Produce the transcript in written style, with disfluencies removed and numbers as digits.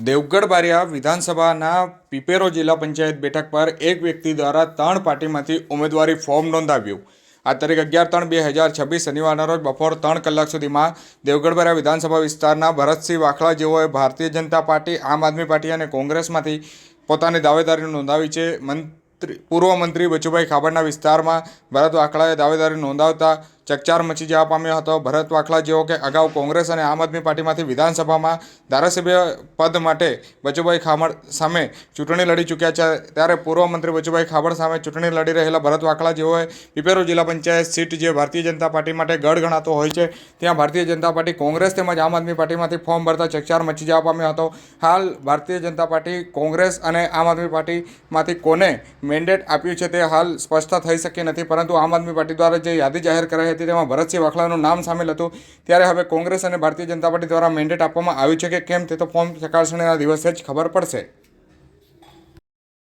દેવગઢ બારિયા વિધાનસભાના પીપેરો જિલ્લા પંચાયત બેઠક પર એક વ્યક્તિ દ્વારા 3 પાર્ટીમાંથી ઉમેદવારી ફોર્મ નોંધાવ્યું। આ તારીખ 11/3/2026 શનિવારના રોજ બપોર 3 કલાક સુધીમાં દેવગઢ બારિયા વિધાનસભા વિસ્તારના ભરતસિંહ વાખલા જેઓએ ભારતીય જનતા પાર્ટી, આમ આદમી પાર્ટી અને કોંગ્રેસમાંથી પોતાની દાવેદારી નોંધાવી છે। પૂર્વ મંત્રી બચુભાઈ ખાબડના વિસ્તારમાં ભરત વાખલાએ દાવેદારી નોંધાવતા ચકચાર મચી જવા પામ્યો હતો। ભરત વાખલા જેઓ કે અગાઉ કોંગ્રેસ અને આમ આદમી પાર્ટીમાંથી વિધાનસભામાં ધારાસભ્ય પદ માટે બચુભાઈ ખાબડ સામે ચૂંટણી લડી ચૂક્યા છે, ત્યારે પૂર્વ મંત્રી બચુભાઈ ખાબડ સામે ચૂંટણી લડી રહેલા ભરત વાખલા જેઓએ પીપેરો જિલ્લા પંચાયત સીટ જે ભારતીય જનતા પાર્ટી માટે ગઢ ગણાતો હોય છે, ત્યાં ભારતીય જનતા પાર્ટી, કોંગ્રેસ તેમજ આમ આદમી પાર્ટીમાંથી ફોર્મ ભરતા ચકચાર મચી જવા પામ્યો હતો। હાલ ભારતીય જનતા પાર્ટી, કોંગ્રેસ અને આમ આદમી પાર્ટીમાંથી કોને મેન્ડેટ આપ્યું છે તે હાલ સ્પષ્ટતા થઈ શકી નથી, પરંતુ આમ આદમી પાર્ટી દ્વારા જે યાદી જાહેર કરાઈ હતી તેમાં ભરતસિંહ વાખલાનું નામ સામેલ હતું। ત્યારે હવે કોંગ્રેસ અને ભારતીય જનતા પાર્ટી દ્વારા મેન્ડેટ આપવામાં આવ્યું છે કે કેમ તે તો ફોર્મ ચકાસણીના દિવસે જ ખબર પડશે।